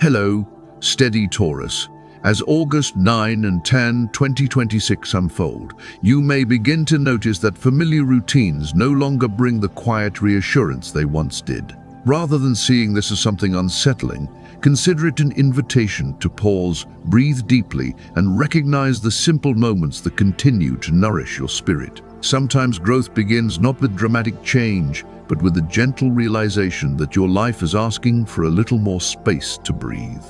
Hello, steady Taurus. As August 9 and 10, 2026 unfold, you may begin to notice that familiar routines no longer bring the quiet reassurance they once did. Rather than seeing this as something unsettling, consider it an invitation to pause, breathe deeply, and recognize the simple moments that continue to nourish your spirit. Sometimes growth begins not with dramatic change, but with the gentle realization that your life is asking for a little more space to breathe.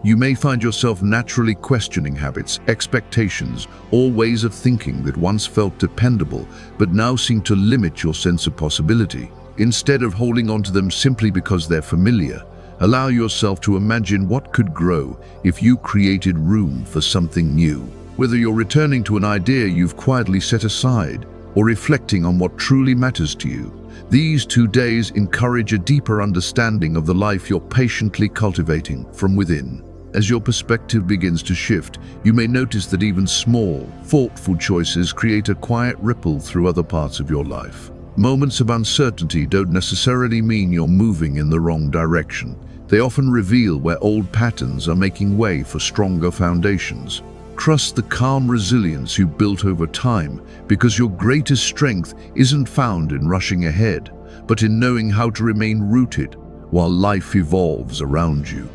You may find yourself naturally questioning habits, expectations, or ways of thinking that once felt dependable, but now seem to limit your sense of possibility. Instead of holding on to them simply because they're familiar, allow yourself to imagine what could grow if you created room for something new. Whether you're returning to an idea you've quietly set aside, or reflecting on what truly matters to you, these 2 days encourage a deeper understanding of the life you're patiently cultivating from within. As your perspective begins to shift, you may notice that even small, thoughtful choices create a quiet ripple through other parts of your life. Moments of uncertainty don't necessarily mean you're moving in the wrong direction. They often reveal where old patterns are making way for stronger foundations. Trust the calm resilience you built over time, because your greatest strength isn't found in rushing ahead, but in knowing how to remain rooted while life evolves around you.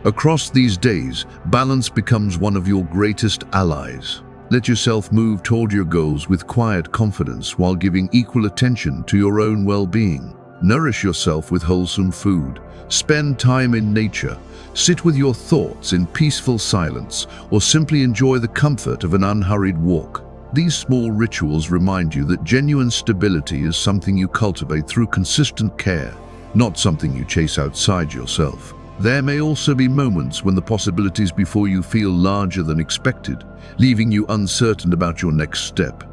Across these days, balance becomes one of your greatest allies. Let yourself move toward your goals with quiet confidence while giving equal attention to your own well-being. Nourish yourself with wholesome food. Spend time in nature. Sit with your thoughts in peaceful silence, or simply enjoy the comfort of an unhurried walk. These small rituals remind you that genuine stability is something you cultivate through consistent care, not something you chase outside yourself. There may also be moments when the possibilities before you feel larger than expected, leaving you uncertain about your next step.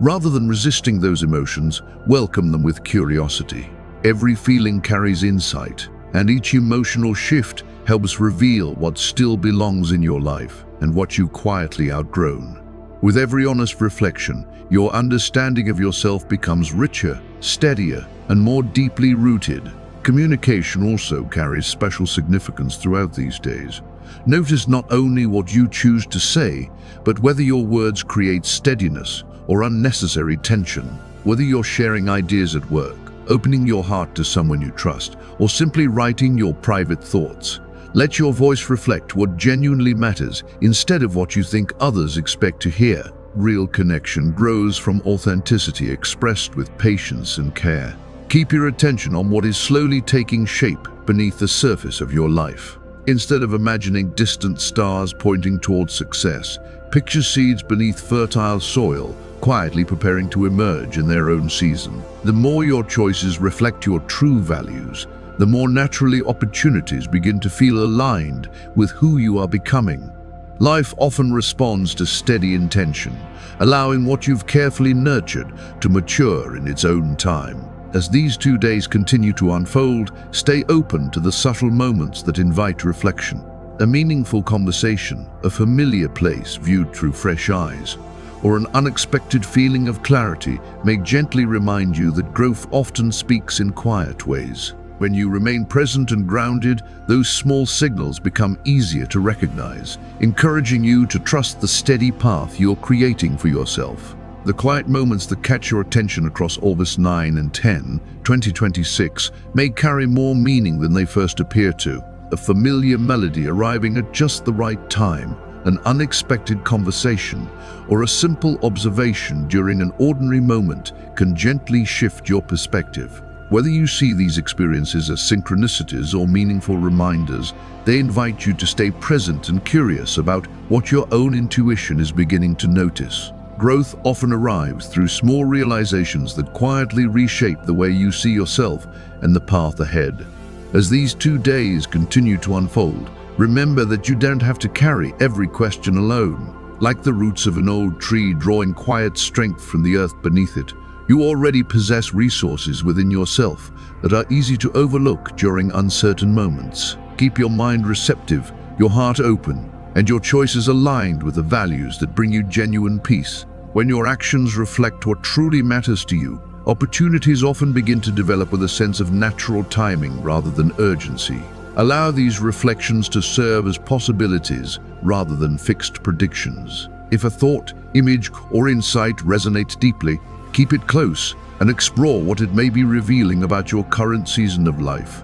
Rather than resisting those emotions, welcome them with curiosity. Every feeling carries insight, and each emotional shift helps reveal what still belongs in your life and what you quietly outgrown. With every honest reflection, your understanding of yourself becomes richer, steadier, and more deeply rooted. Communication also carries special significance throughout these days. Notice not only what you choose to say, but whether your words create steadiness or unnecessary tension. Whether you're sharing ideas at work, opening your heart to someone you trust, or simply writing your private thoughts, let your voice reflect what genuinely matters instead of what you think others expect to hear. Real connection grows from authenticity expressed with patience and care. Keep your attention on what is slowly taking shape beneath the surface of your life. Instead of imagining distant stars pointing towards success, picture seeds beneath fertile soil, quietly preparing to emerge in their own season. The more your choices reflect your true values, the more naturally opportunities begin to feel aligned with who you are becoming. Life often responds to steady intention, allowing what you've carefully nurtured to mature in its own time. As these 2 days continue to unfold, stay open to the subtle moments that invite reflection. A meaningful conversation, a familiar place viewed through fresh eyes, or an unexpected feeling of clarity may gently remind you that growth often speaks in quiet ways. When you remain present and grounded, those small signals become easier to recognize, encouraging you to trust the steady path you're creating for yourself. The quiet moments that catch your attention across August 9 and 10, 2026 may carry more meaning than they first appear to. A familiar melody arriving at just the right time, an unexpected conversation, or a simple observation during an ordinary moment can gently shift your perspective. Whether you see these experiences as synchronicities or meaningful reminders, they invite you to stay present and curious about what your own intuition is beginning to notice. Growth often arrives through small realizations that quietly reshape the way you see yourself and the path ahead. As these 2 days continue to unfold, remember that you don't have to carry every question alone. Like the roots of an old tree drawing quiet strength from the earth beneath it, you already possess resources within yourself that are easy to overlook during uncertain moments. Keep your mind receptive, your heart open, and your choices aligned with the values that bring you genuine peace. When your actions reflect what truly matters to you, opportunities often begin to develop with a sense of natural timing rather than urgency. Allow these reflections to serve as possibilities rather than fixed predictions. If a thought, image, or insight resonates deeply, keep it close and explore what it may be revealing about your current season of life.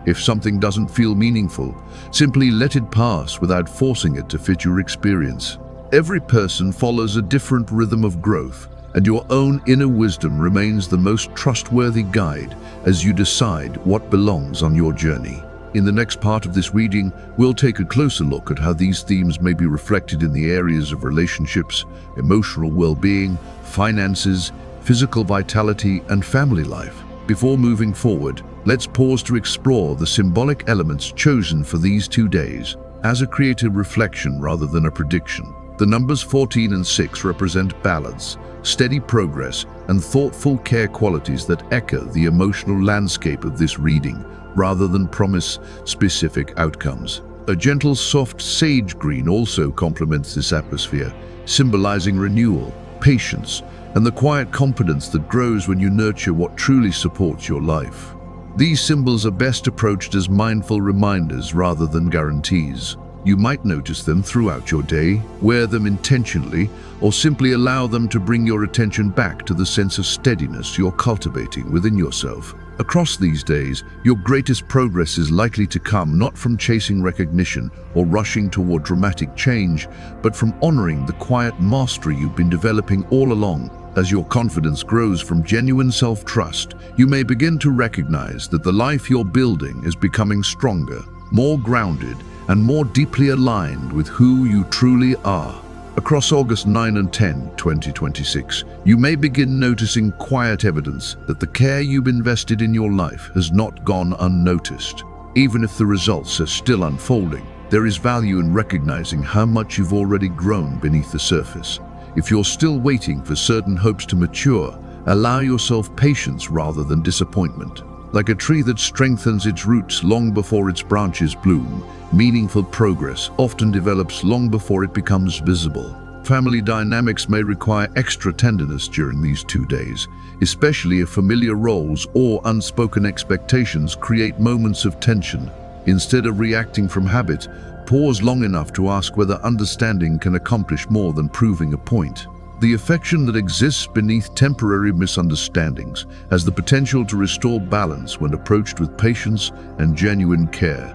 If something doesn't feel meaningful, simply let it pass without forcing it to fit your experience. Every person follows a different rhythm of growth, and your own inner wisdom remains the most trustworthy guide as you decide what belongs on your journey. In the next part of this reading, we'll take a closer look at how these themes may be reflected in the areas of relationships, emotional well-being, finances, physical vitality, and family life. Before moving forward, let's pause to explore the symbolic elements chosen for these 2 days as a creative reflection rather than a prediction. The numbers 14 and 6 represent balance, steady progress, and thoughtful care, qualities that echo the emotional landscape of this reading rather than promise specific outcomes. A gentle, soft sage green also complements this atmosphere, symbolizing renewal, patience, and the quiet confidence that grows when you nurture what truly supports your life. These symbols are best approached as mindful reminders rather than guarantees. You might notice them throughout your day, wear them intentionally, or simply allow them to bring your attention back to the sense of steadiness you're cultivating within yourself. Across these days, your greatest progress is likely to come not from chasing recognition or rushing toward dramatic change, but from honoring the quiet mastery you've been developing all along. As your confidence grows from genuine self-trust, you may begin to recognize that the life you're building is becoming stronger, more grounded, and more deeply aligned with who you truly are. Across August 9 and 10, 2026, you may begin noticing quiet evidence that the care you've invested in your life has not gone unnoticed. Even if the results are still unfolding, there is value in recognizing how much you've already grown beneath the surface. If you're still waiting for certain hopes to mature, allow yourself patience rather than disappointment. Like a tree that strengthens its roots long before its branches bloom, meaningful progress often develops long before it becomes visible. Family dynamics may require extra tenderness during these 2 days, especially if familiar roles or unspoken expectations create moments of tension. Instead of reacting from habit, pause long enough to ask whether understanding can accomplish more than proving a point. The affection that exists beneath temporary misunderstandings has the potential to restore balance when approached with patience and genuine care.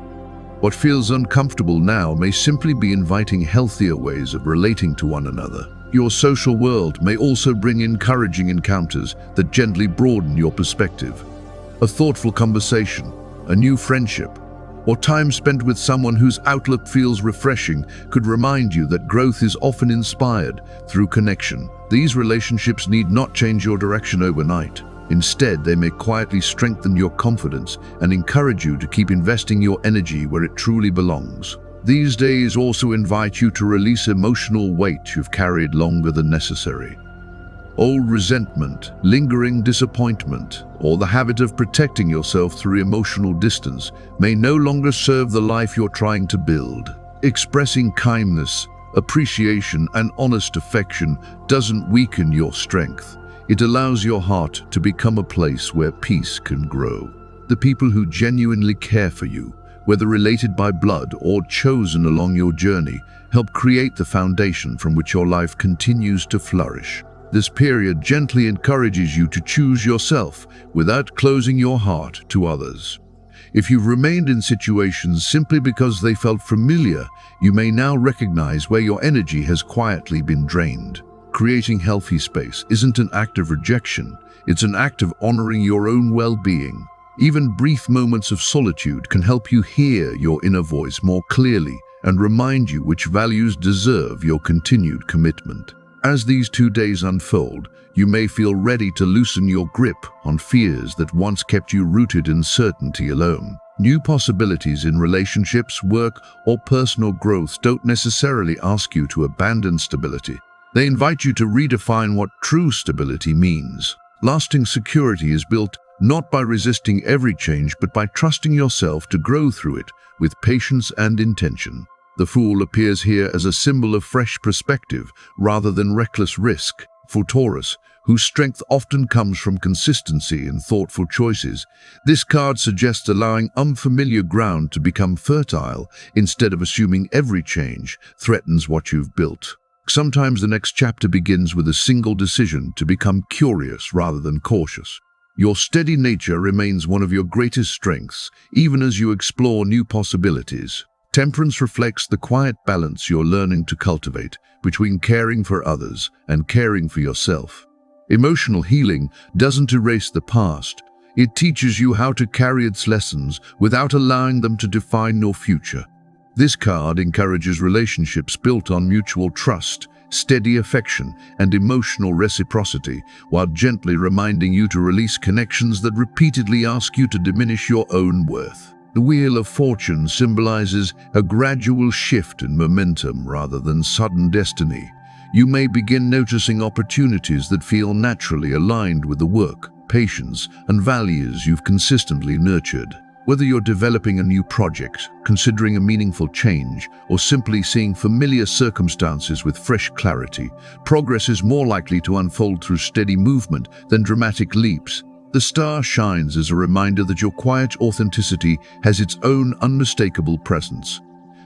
What feels uncomfortable now may simply be inviting healthier ways of relating to one another. Your social world may also bring encouraging encounters that gently broaden your perspective. A thoughtful conversation, a new friendship, or time spent with someone whose outlook feels refreshing could remind you that growth is often inspired through connection. These relationships need not change your direction overnight. Instead, they may quietly strengthen your confidence and encourage you to keep investing your energy where it truly belongs. These days also invite you to release emotional weight you've carried longer than necessary. Old resentment, lingering disappointment, or the habit of protecting yourself through emotional distance may no longer serve the life you're trying to build. Expressing kindness, appreciation, and honest affection doesn't weaken your strength. It allows your heart to become a place where peace can grow. The people who genuinely care for you, whether related by blood or chosen along your journey, help create the foundation from which your life continues to flourish. This period gently encourages you to choose yourself without closing your heart to others. If you've remained in situations simply because they felt familiar, you may now recognize where your energy has quietly been drained. Creating healthy space isn't an act of rejection, it's an act of honoring your own well-being. Even brief moments of solitude can help you hear your inner voice more clearly and remind you which values deserve your continued commitment. As these 2 days unfold, you may feel ready to loosen your grip on fears that once kept you rooted in certainty alone. New possibilities in relationships, work, or personal growth don't necessarily ask you to abandon stability. They invite you to redefine what true stability means. Lasting security is built not by resisting every change, but by trusting yourself to grow through it with patience and intention. The Fool appears here as a symbol of fresh perspective rather than reckless risk. For Taurus, whose strength often comes from consistency and thoughtful choices, this card suggests allowing unfamiliar ground to become fertile instead of assuming every change threatens what you've built. Sometimes the next chapter begins with a single decision to become curious rather than cautious. Your steady nature remains one of your greatest strengths, even as you explore new possibilities. Temperance reflects the quiet balance you're learning to cultivate between caring for others and caring for yourself. Emotional healing doesn't erase the past. It teaches you how to carry its lessons without allowing them to define your future. This card encourages relationships built on mutual trust, steady affection, and emotional reciprocity, while gently reminding you to release connections that repeatedly ask you to diminish your own worth. The Wheel of Fortune symbolizes a gradual shift in momentum rather than sudden destiny. You may begin noticing opportunities that feel naturally aligned with the work, patience, and values you've consistently nurtured. Whether you're developing a new project, considering a meaningful change, or simply seeing familiar circumstances with fresh clarity, progress is more likely to unfold through steady movement than dramatic leaps. The star shines as a reminder that your quiet authenticity has its own unmistakable presence.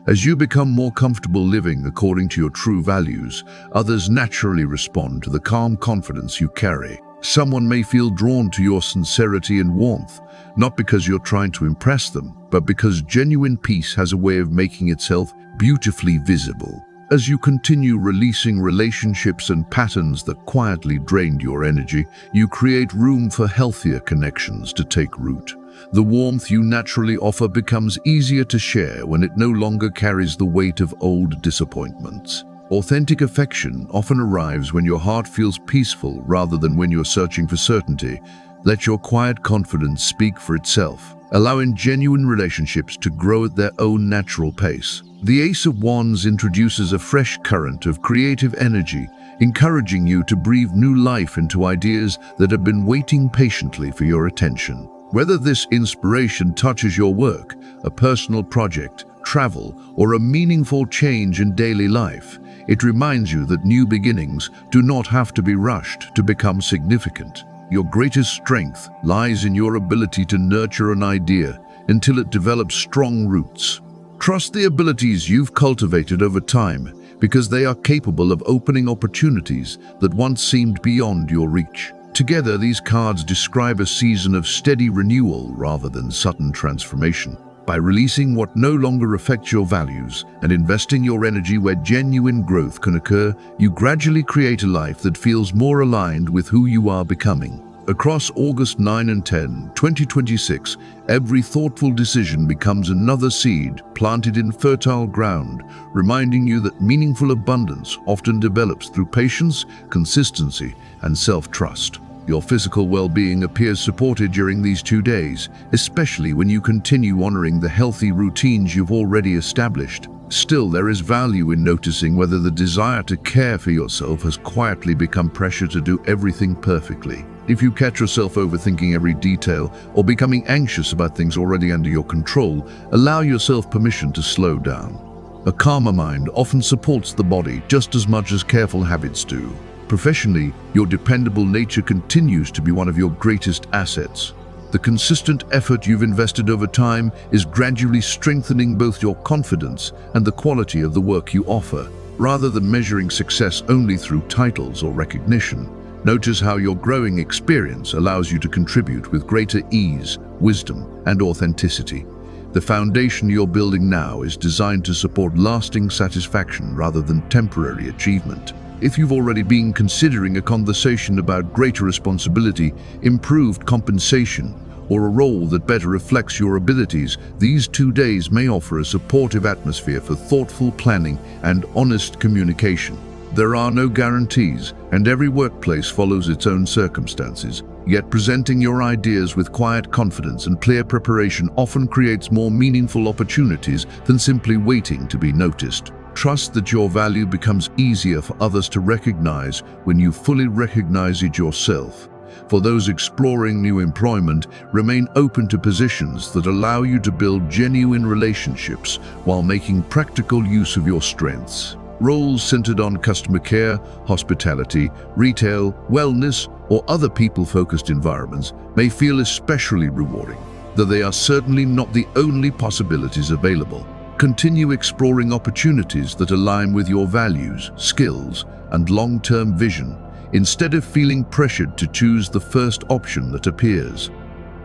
As you become more comfortable living according to your true values, others naturally respond to the calm confidence you carry. Someone may feel drawn to your sincerity and warmth, not because you're trying to impress them, but because genuine peace has a way of making itself beautifully visible. As you continue releasing relationships and patterns that quietly drained your energy, you create room for healthier connections to take root. The warmth you naturally offer becomes easier to share when it no longer carries the weight of old disappointments. Authentic affection often arrives when your heart feels peaceful rather than when you're searching for certainty. Let your quiet confidence speak for itself, allowing genuine relationships to grow at their own natural pace. The Ace of Wands introduces a fresh current of creative energy, encouraging you to breathe new life into ideas that have been waiting patiently for your attention. Whether this inspiration touches your work, a personal project, travel, or a meaningful change in daily life, it reminds you that new beginnings do not have to be rushed to become significant. Your greatest strength lies in your ability to nurture an idea until it develops strong roots. Trust the abilities you've cultivated over time because they are capable of opening opportunities that once seemed beyond your reach. Together, these cards describe a season of steady renewal rather than sudden transformation. By releasing what no longer affects your values and investing your energy where genuine growth can occur, you gradually create a life that feels more aligned with who you are becoming. Across August 9 and 10, 2026, every thoughtful decision becomes another seed planted in fertile ground, reminding you that meaningful abundance often develops through patience, consistency, and self-trust. Your physical well-being appears supported during these 2 days, especially when you continue honoring the healthy routines you've already established. Still, there is value in noticing whether the desire to care for yourself has quietly become pressure to do everything perfectly. If you catch yourself overthinking every detail or becoming anxious about things already under your control, allow yourself permission to slow down. A calmer mind often supports the body just as much as careful habits do. Professionally, your dependable nature continues to be one of your greatest assets. The consistent effort you've invested over time is gradually strengthening both your confidence and the quality of the work you offer. Rather than measuring success only through titles or recognition, notice how your growing experience allows you to contribute with greater ease, wisdom, and authenticity. The foundation you're building now is designed to support lasting satisfaction rather than temporary achievement. If you've already been considering a conversation about greater responsibility, improved compensation, or a role that better reflects your abilities, these 2 days may offer a supportive atmosphere for thoughtful planning and honest communication. There are no guarantees, and every workplace follows its own circumstances. Yet presenting your ideas with quiet confidence and clear preparation often creates more meaningful opportunities than simply waiting to be noticed. Trust that your value becomes easier for others to recognize when you fully recognize it yourself. For those exploring new employment, remain open to positions that allow you to build genuine relationships while making practical use of your strengths. Roles centered on customer care, hospitality, retail, wellness, or other people-focused environments may feel especially rewarding, though they are certainly not the only possibilities available. Continue exploring opportunities that align with your values, skills, and long-term vision, instead of feeling pressured to choose the first option that appears.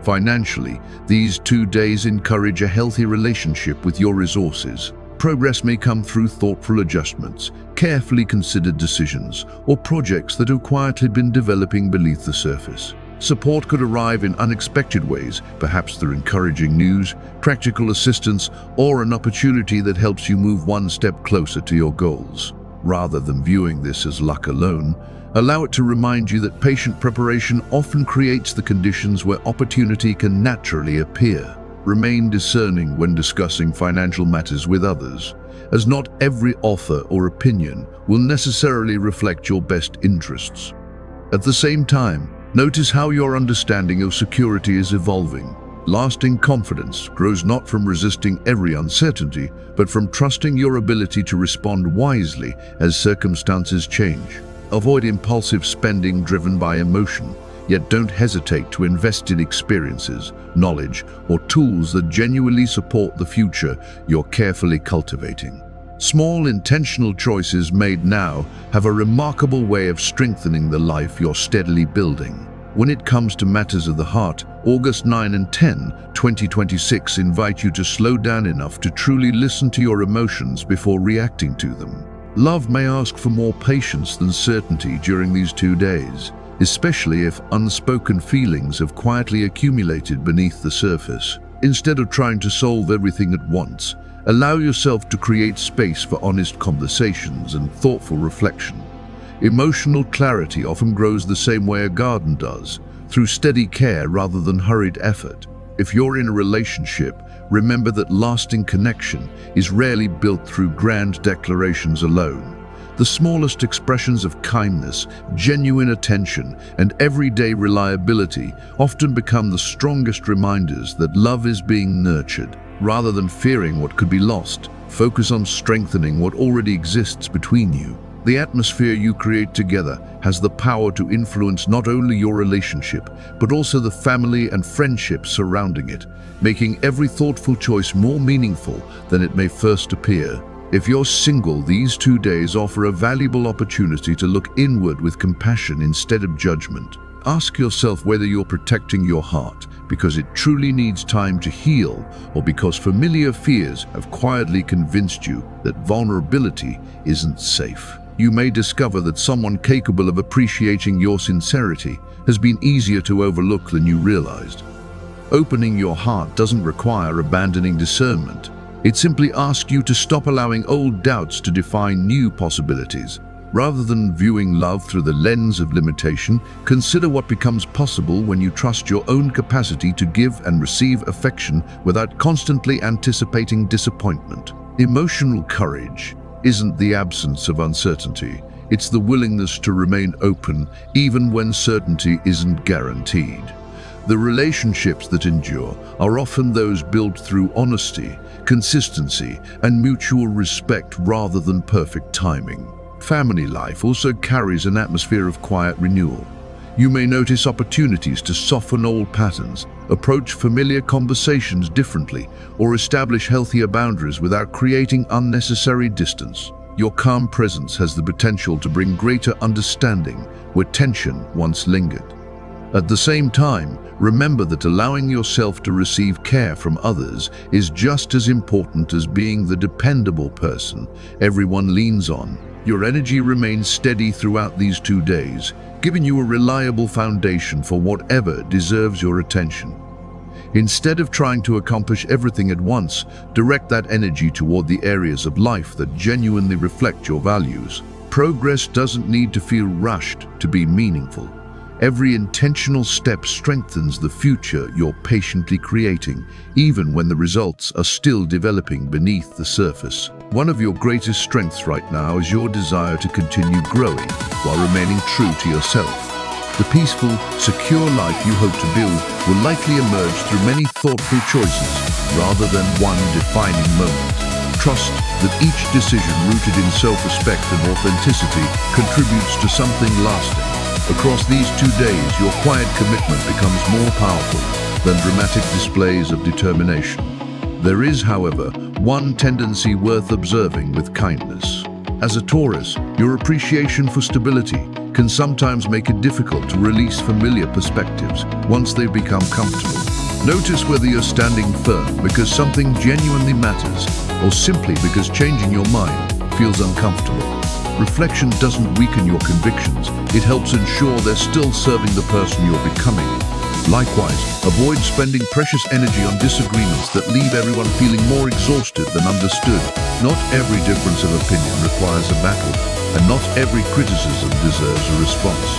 Financially, these 2 days encourage a healthy relationship with your resources. Progress may come through thoughtful adjustments, carefully considered decisions, or projects that have quietly been developing beneath the surface. Support could arrive in unexpected ways, perhaps through encouraging news, practical assistance, or an opportunity that helps you move one step closer to your goals. Rather than viewing this as luck alone, allow it to remind you that patient preparation often creates the conditions where opportunity can naturally appear. Remain discerning when discussing financial matters with others, as not every offer or opinion will necessarily reflect your best interests. At the same time, notice how your understanding of security is evolving. Lasting confidence grows not from resisting every uncertainty, but from trusting your ability to respond wisely as circumstances change. Avoid impulsive spending driven by emotion, yet don't hesitate to invest in experiences, knowledge, or tools that genuinely support the future you're carefully cultivating. Small, intentional choices made now have a remarkable way of strengthening the life you're steadily building. When it comes to matters of the heart, August 9 and 10, 2026 invite you to slow down enough to truly listen to your emotions before reacting to them. Love may ask for more patience than certainty during these 2 days, especially if unspoken feelings have quietly accumulated beneath the surface. Instead of trying to solve everything at once, allow yourself to create space for honest conversations and thoughtful reflection. Emotional clarity often grows the same way a garden does, through steady care rather than hurried effort. If you're in a relationship, remember that lasting connection is rarely built through grand declarations alone. The smallest expressions of kindness, genuine attention, and everyday reliability often become the strongest reminders that love is being nurtured. Rather than fearing what could be lost, focus on strengthening what already exists between you. The atmosphere you create together has the power to influence not only your relationship, but also the family and friendships surrounding it, making every thoughtful choice more meaningful than it may first appear. If you're single, these 2 days offer a valuable opportunity to look inward with compassion instead of judgment. Ask yourself whether you're protecting your heart because it truly needs time to heal, or because familiar fears have quietly convinced you that vulnerability isn't safe. You may discover that someone capable of appreciating your sincerity has been easier to overlook than you realized. Opening your heart doesn't require abandoning discernment. It simply asks you to stop allowing old doubts to define new possibilities. Rather than viewing love through the lens of limitation, consider what becomes possible when you trust your own capacity to give and receive affection without constantly anticipating disappointment. Emotional courage isn't the absence of uncertainty. It's the willingness to remain open even when certainty isn't guaranteed. The relationships that endure are often those built through honesty, consistency, and mutual respect rather than perfect timing. Family life also carries an atmosphere of quiet renewal. You may notice opportunities to soften old patterns, approach familiar conversations differently, or establish healthier boundaries without creating unnecessary distance. Your calm presence has the potential to bring greater understanding where tension once lingered. At the same time, remember that allowing yourself to receive care from others is just as important as being the dependable person everyone leans on. Your energy remains steady throughout these 2 days, giving you a reliable foundation for whatever deserves your attention. Instead of trying to accomplish everything at once, direct that energy toward the areas of life that genuinely reflect your values. Progress doesn't need to feel rushed to be meaningful. Every intentional step strengthens the future you're patiently creating, even when the results are still developing beneath the surface. One of your greatest strengths right now is your desire to continue growing while remaining true to yourself. The peaceful, secure life you hope to build will likely emerge through many thoughtful choices rather than one defining moment. Trust that each decision rooted in self-respect and authenticity contributes to something lasting. Across these 2 days, your quiet commitment becomes more powerful than dramatic displays of determination. There is, however, one tendency worth observing with kindness. As a Taurus, your appreciation for stability can sometimes make it difficult to release familiar perspectives once they become comfortable. Notice whether you're standing firm because something genuinely matters or simply because changing your mind feels uncomfortable. Reflection doesn't weaken your convictions, it helps ensure they're still serving the person you're becoming. Likewise, avoid spending precious energy on disagreements that leave everyone feeling more exhausted than understood. Not every difference of opinion requires a battle, and not every criticism deserves a response.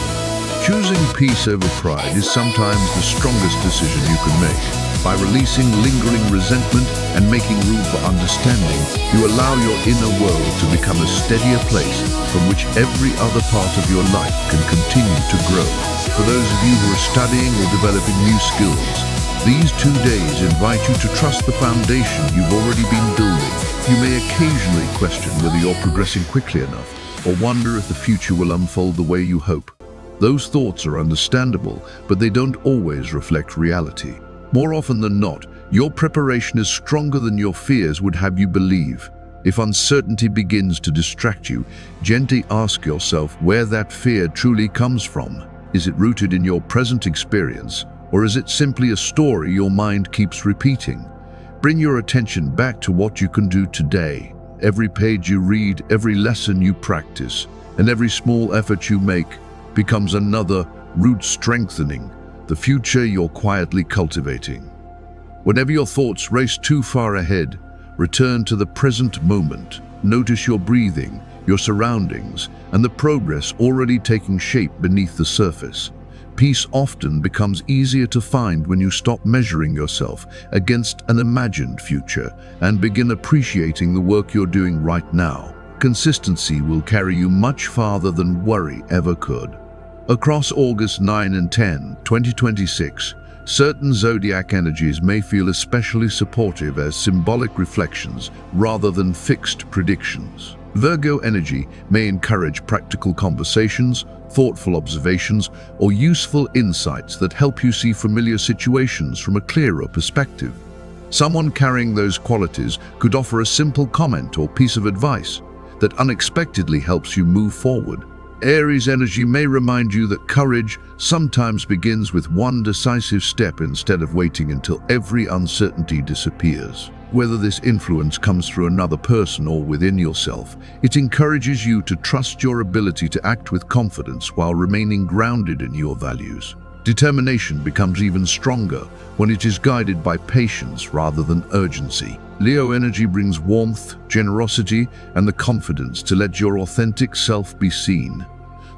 Choosing peace over pride is sometimes the strongest decision you can make. By releasing lingering resentment and making room for understanding, you allow your inner world to become a steadier place from which every other part of your life can continue to grow. For those of you who are studying or developing new skills, these 2 days invite you to trust the foundation you've already been building. You may occasionally question whether you're progressing quickly enough, or wonder if the future will unfold the way you hope. Those thoughts are understandable, but they don't always reflect reality. More often than not, your preparation is stronger than your fears would have you believe. If uncertainty begins to distract you, gently ask yourself where that fear truly comes from. Is it rooted in your present experience, or is it simply a story your mind keeps repeating? Bring your attention back to what you can do today. Every page you read, every lesson you practice, and every small effort you make becomes another root strengthening the future you're quietly cultivating. Whenever your thoughts race too far ahead, return to the present moment. Notice your breathing, your surroundings, and the progress already taking shape beneath the surface. Peace often becomes easier to find when you stop measuring yourself against an imagined future and begin appreciating the work you're doing right now. Consistency will carry you much farther than worry ever could. Across August 9 and 10, 2026, certain zodiac energies may feel especially supportive as symbolic reflections rather than fixed predictions. Virgo energy may encourage practical conversations, thoughtful observations, or useful insights that help you see familiar situations from a clearer perspective. Someone carrying those qualities could offer a simple comment or piece of advice that unexpectedly helps you move forward. Aries energy may remind you that courage sometimes begins with one decisive step instead of waiting until every uncertainty disappears. Whether this influence comes through another person or within yourself, it encourages you to trust your ability to act with confidence while remaining grounded in your values. Determination becomes even stronger when it is guided by patience rather than urgency. Leo energy brings warmth, generosity, and the confidence to let your authentic self be seen.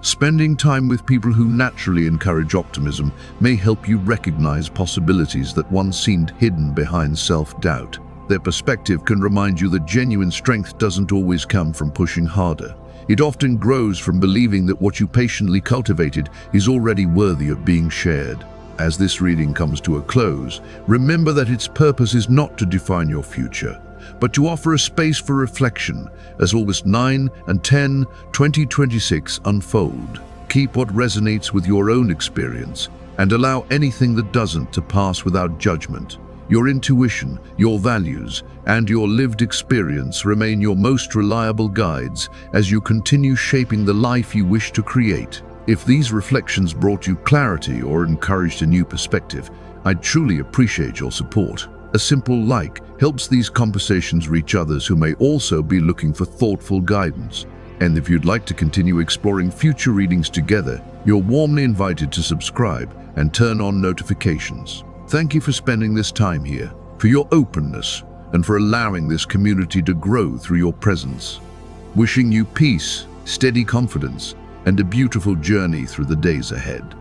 Spending time with people who naturally encourage optimism may help you recognize possibilities that once seemed hidden behind self-doubt. Their perspective can remind you that genuine strength doesn't always come from pushing harder. It often grows from believing that what you patiently cultivated is already worthy of being shared. As this reading comes to a close, remember that its purpose is not to define your future, but to offer a space for reflection as August 9 and 10, 2026 unfold. Keep what resonates with your own experience and allow anything that doesn't to pass without judgment. Your intuition, your values, and your lived experience remain your most reliable guides as you continue shaping the life you wish to create. If these reflections brought you clarity or encouraged a new perspective, I'd truly appreciate your support. A simple like helps these conversations reach others who may also be looking for thoughtful guidance. And if you'd like to continue exploring future readings together, you're warmly invited to subscribe and turn on notifications. Thank you for spending this time here, for your openness, and for allowing this community to grow through your presence. Wishing you peace, steady confidence, and a beautiful journey through the days ahead.